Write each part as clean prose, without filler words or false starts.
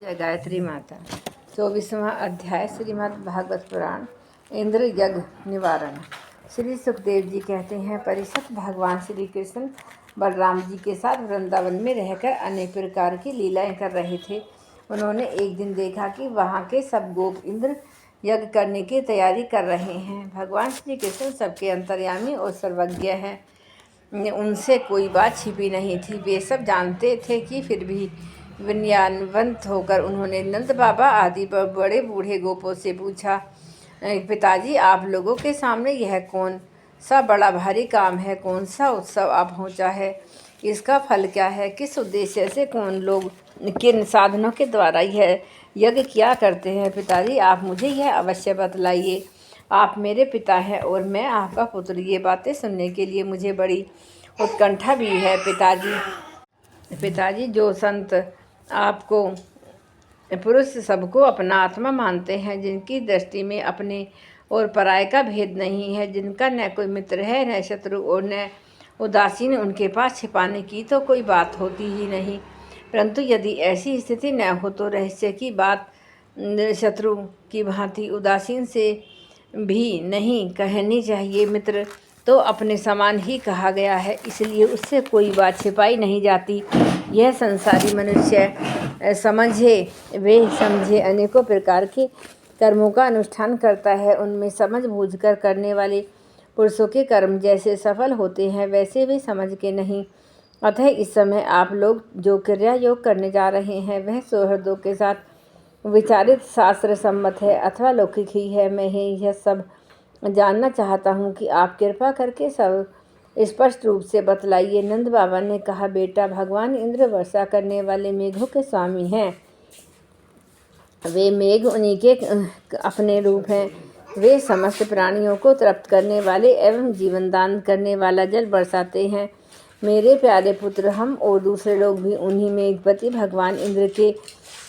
जय गायत्री माता। 24वां अध्याय श्रीमद् भागवत पुराण। इंद्र यज्ञ निवारण। श्री सुखदेव जी कहते हैं, परीक्षित, भगवान श्री कृष्ण बलराम जी के साथ वृंदावन में रहकर अनेक प्रकार की लीलाएं कर रहे थे। उन्होंने एक दिन देखा कि वहाँ के सब गोप इंद्र यज्ञ करने की तैयारी कर रहे हैं। भगवान श्री कृष्ण सबके अंतर्यामी और सर्वज्ञ हैं। उनसे कोई बात छिपी नहीं थी। वे सब जानते थे कि फिर भी विनयान्वित होकर उन्होंने नंद बाबा आदि बड़े बूढ़े गोपों से पूछा, पिताजी, आप लोगों के सामने यह कौन सा बड़ा भारी काम है? कौन सा उत्सव आप पहुंचा है? इसका फल क्या है? किस उद्देश्य से कौन लोग किन साधनों के द्वारा यह यज्ञ किया करते हैं? पिताजी, आप मुझे यह अवश्य बतलाइए। आप मेरे पिता हैं और मैं आपका पुत्र। ये बातें सुनने के लिए मुझे बड़ी उत्कंठा भी है। पिताजी, जो संत आपको पुरुष सबको अपना आत्मा मानते हैं, जिनकी दृष्टि में अपने और पराये का भेद नहीं है, जिनका न कोई मित्र है, न शत्रु और न उदासीन, उनके पास छिपाने की तो कोई बात होती ही नहीं। परंतु यदि ऐसी स्थिति न हो तो रहस्य की बात शत्रु की भांति उदासीन से भी नहीं कहनी चाहिए। मित्र तो अपने समान ही कहा गया है, इसलिए उससे कोई बात छिपाई नहीं जाती। यह संसारी मनुष्य समझे अनेकों प्रकार के कर्मों का अनुष्ठान करता है। उनमें समझ बूझकर करने वाले पुरुषों के कर्म जैसे सफल होते हैं, वैसे भी समझ के नहीं। अतः इस समय आप लोग जो क्रिया योग करने जा रहे हैं, वह सौहृदों के साथ विचारित शास्त्र सम्मत है अथवा लौकिक ही है। मैं यह सब जानना चाहता हूँ कि आप कृपा करके सब स्पष्ट रूप से बतलाइए। नंद बाबा ने कहा, बेटा, भगवान इंद्र वर्षा करने वाले मेघों के स्वामी हैं। वे मेघ उन्हीं के अपने रूप हैं। वे समस्त प्राणियों को तृप्त करने वाले एवं जीवन दान करने वाला जल बरसाते हैं। मेरे प्यारे पुत्र, हम और दूसरे लोग भी उन्हीं मेघपति भगवान इंद्र के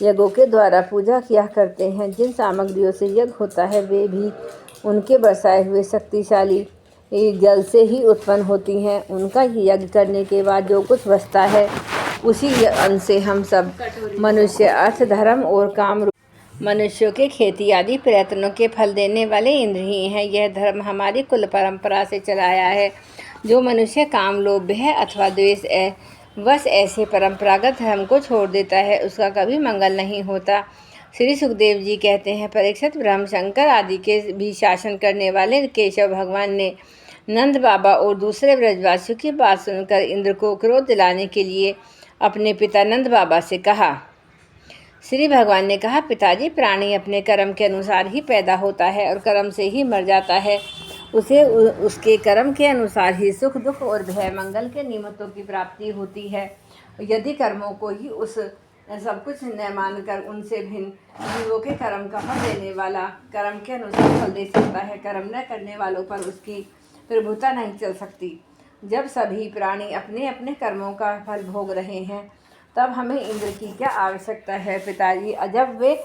यज्ञों के द्वारा पूजा किया करते हैं। जिन सामग्रियों से यज्ञ होता है, वे भी उनके बरसाए हुए शक्तिशाली जल से ही उत्पन्न होती हैं। उनका यज्ञ करने के बाद जो कुछ बचता है, उसी अन्न से हम सब मनुष्य अर्थ, धर्म और काम मनुष्यों के खेती आदि प्रयत्नों के फल देने वाले इंद्र ही हैं। यह धर्म हमारी कुल परंपरा से चलाया है। जो मनुष्य काम, लोभ है अथवा द्वेष बस ऐसे परंपरागत धर्म को छोड़ देता है, उसका कभी मंगल नहीं होता। श्री सुखदेव जी कहते हैं, परीक्षित, ब्रह्म, शंकर आदि के भी शासन करने वाले केशव भगवान ने नंद बाबा और दूसरे ब्रजवासियों की बात सुनकर इंद्र को क्रोध दिलाने के लिए अपने पिता नंद बाबा से कहा। श्री भगवान ने कहा, पिताजी, प्राणी अपने कर्म के अनुसार ही पैदा होता है और कर्म से ही मर जाता है। उसे उसके कर्म के अनुसार ही सुख, दुख और भय, मंगल के निमित्तों की प्राप्ति होती है। यदि कर्मों को ही उस सब कुछ न मानकर उनसे भिन्न जीवों के कर्म का फल देने वाला कर्म के अनुसार फल दे सकता है, कर्म न करने वालों पर उसकी प्रभुता नहीं चल सकती। जब सभी प्राणी अपने अपने कर्मों का फल भोग रहे हैं, तब हमें इंद्र की क्या आवश्यकता है? पिताजी, जब वे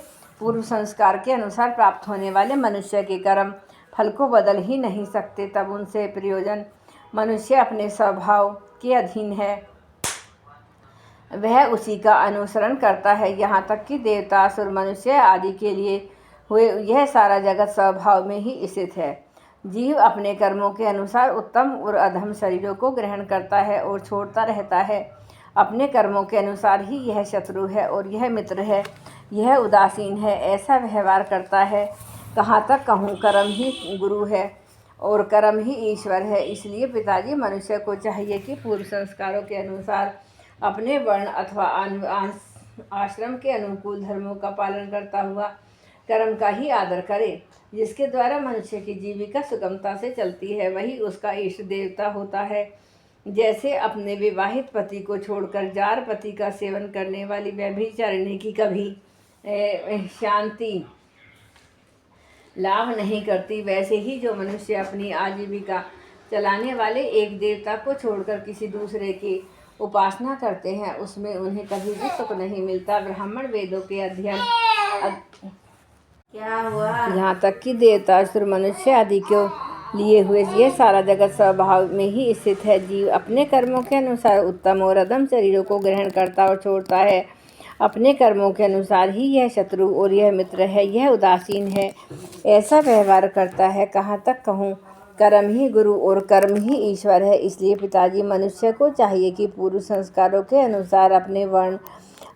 पूर्व संस्कार के अनुसार प्राप्त होने वाले मनुष्य के कर्म फल को बदल ही नहीं सकते, तब उनसे प्रयोजन मनुष्य अपने स्वभाव के अधीन है। वह उसी का अनुसरण करता है। यहाँ तक कि देवता, असुर, मनुष्य आदि के लिए हुए यह सारा जगत स्वभाव में ही स्थित है। जीव अपने कर्मों के अनुसार उत्तम और अधम शरीरों को ग्रहण करता है और छोड़ता रहता है। अपने कर्मों के अनुसार ही यह शत्रु है और यह मित्र है, यह उदासीन है, ऐसा व्यवहार करता है। कहाँ तक कहूँ, कर्म ही गुरु है और कर्म ही ईश्वर है। इसलिए पिताजी, मनुष्य को चाहिए कि पूर्व संस्कारों के अनुसार अपने वर्ण अथवा आश्रम के अनुकूल धर्मों का पालन करता हुआ कर्म का ही आदर करे। जिसके द्वारा मनुष्य की जीविका सुगमता से चलती है, वही उसका इष्ट देवता होता है। जैसे अपने विवाहित पति को छोड़कर जार पति का सेवन करने वाली व्यभिचारिणी की कभी शांति लाभ नहीं करती, वैसे ही जो मनुष्य अपनी आजीविका चलाने वाले एक देवता को छोड़कर किसी दूसरे की उपासना करते हैं, उसमें उन्हें कभी भी सुख नहीं मिलता। ब्राह्मण वेदों के अध्ययन क्या हुआ, यहाँ तक कि देवता, असुर, मनुष्य आदि को लिए हुए यह सारा जगत स्वभाव में ही स्थित है। जीव अपने कर्मों के अनुसार उत्तम और अधम शरीरों को ग्रहण करता और छोड़ता है। अपने कर्मों के अनुसार ही यह शत्रु और यह मित्र है। यह उदासीन है, ऐसा व्यवहार करता है। कहाँ तक कहूँ, कर्म ही गुरु और कर्म ही ईश्वर है। इसलिए पिताजी, मनुष्य को चाहिए कि पूर्व संस्कारों के अनुसार अपने वर्ण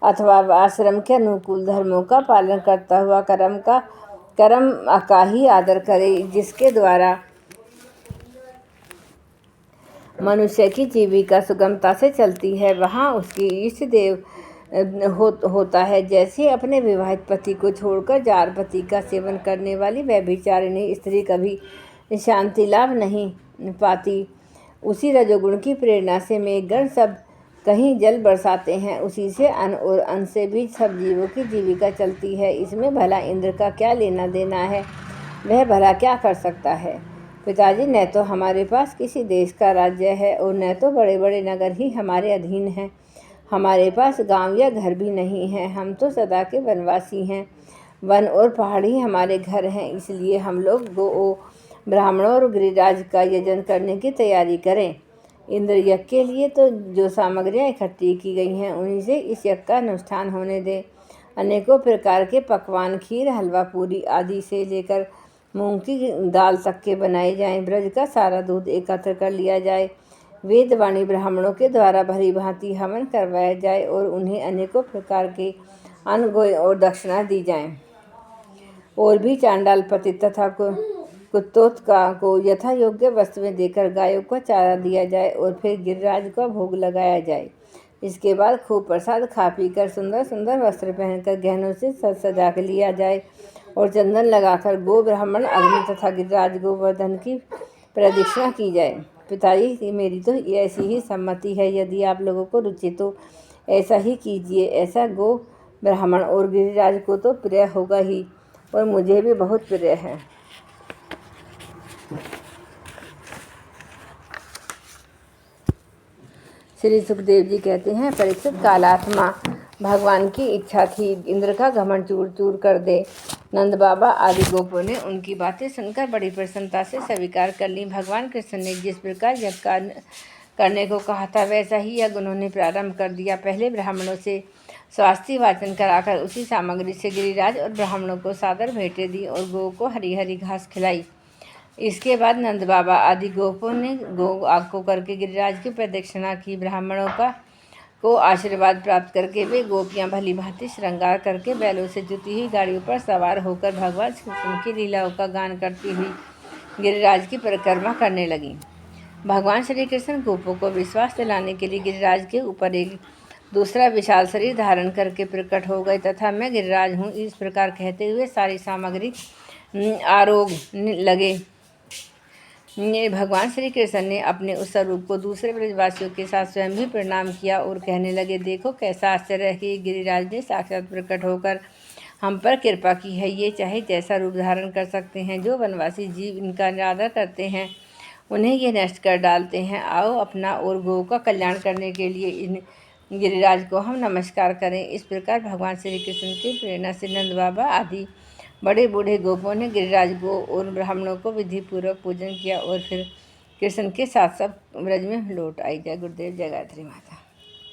अथवा आश्रम के अनुकूल धर्मों का पालन करता हुआ कर्म का ही आदर करे, जिसके द्वारा मनुष्य की जीविका सुगमता से चलती है। वहाँ उसकी इष्ट देव होता है। जैसे अपने विवाहित पति को छोड़कर जार पति का सेवन करने वाली व्यभिचारिणी स्त्री कभी शांति लाभ नहीं पाती, उसी रजोगुण की प्रेरणा से मेघगण सब कहीं जल बरसाते हैं। उसी से अन्न और अन्न से भी सब जीवों की जीविका चलती है। इसमें भला इंद्र का क्या लेना देना है? वह भला क्या कर सकता है? पिताजी, न तो हमारे पास किसी देश का राज्य है और न तो बड़े बड़े नगर ही हमारे अधीन हैं। हमारे पास गांव या घर भी नहीं है। हम तो सदा के वनवासी हैं। वन और पहाड़ ही हमारे घर हैं। इसलिए हम लोग गो, ब्राह्मणों और गिरिराज का यजन करने की तैयारी करें। इंद्र यज्ञ के लिए तो जो सामग्रियाँ इकट्ठी की गई हैं, उन्हीं से इस यज्ञ का अनुष्ठान होने दें। अनेकों प्रकार के पकवान, खीर, हलवा, पूरी आदि से लेकर मूंग की दाल तक के बनाए जाएं। ब्रज का सारा दूध एकत्र कर लिया जाए। वेदवाणी ब्राह्मणों के द्वारा भली भांति हवन करवाया जाए और उन्हें अनेकों प्रकार के अन्न और दक्षिणा दी जाए। और भी चांडाल, पतित तथा कुत्तोत्का को यथा योग्य वस्तुएं देकर गायों को चारा दिया जाए और फिर गिरिराज को भोग लगाया जाए। इसके बाद खूब प्रसाद खा पी कर सुंदर सुंदर वस्त्र पहनकर गहनों से सजा के लिया जाए और चंदन लगाकर गो, ब्राह्मण, अग्नि तथा गिरिराज गोवर्धन की प्रदक्षिणा की जाए। पिताजी, मेरी तो ऐसी ही सम्मति है। यदि आप लोगों को रुचि तो ऐसा ही कीजिए। ऐसा गो, ब्राह्मण और गिरिराज को तो प्रिय होगा ही, और मुझे भी बहुत प्रिय है। श्री सुखदेव जी कहते हैं, परीक्षित, कालात्मा भगवान की इच्छा थी इंद्र का घमंड चूर चूर कर दे। नंद बाबा आदि गोपों ने उनकी बातें सुनकर बड़ी प्रसन्नता से स्वीकार कर ली। भगवान कृष्ण ने जिस प्रकार यज्ञ करने को कहा था, वैसा ही यज्ञ उन्होंने प्रारंभ कर दिया। पहले ब्राह्मणों से स्वास्थ्य वाचन कराकर उसी सामग्री से गिरिराज और ब्राह्मणों को सादर भेंटें दी और गौ को हरी हरी घास खिलाई। इसके बाद नंद बाबा आदि गोपों ने गो आग को करके गिरिराज की प्रदक्षिणा की। ब्राह्मणों को आशीर्वाद प्राप्त करके वे गोपियाँ भली भांति श्रृंगार करके बैलों से जुती हुई गाड़ियों पर सवार होकर भगवान श्री कृष्ण की लीलाओं का गान करती हुई गिरिराज की परिक्रमा करने लगी। भगवान श्री कृष्ण गोपों को विश्वास दिलाने के लिए गिरिराज के ऊपर एक दूसरा विशाल शरीर धारण करके प्रकट हो गए तथा मैं गिरिराज हूँ, इस प्रकार कहते हुए सारी सामग्री आरोग लगे। भगवान श्री कृष्ण ने अपने उस स्वरूप को दूसरे ब्रजवासियों के साथ स्वयं भी प्रणाम किया और कहने लगे, देखो कैसा आश्चर्य है कि गिरिराज ने साक्षात प्रकट होकर हम पर कृपा की है। ये चाहे जैसा रूप धारण कर सकते हैं। जो वनवासी जीव इनका आदर करते हैं, उन्हें ये नष्ट कर डालते हैं। आओ अपना और गौ का कल्याण करने के लिए इन गिरिराज को हम नमस्कार करें। इस प्रकार भगवान श्री कृष्ण की प्रेरणा से नंद बाबा आदि बड़े बूढ़े गोपों ने गिरिराज गो और ब्राह्मणों को विधि पूर्वक पूजन किया और फिर कृष्ण के साथ सब ब्रज में लौट आई। जय गुरुदेव, जय गायत्री माता।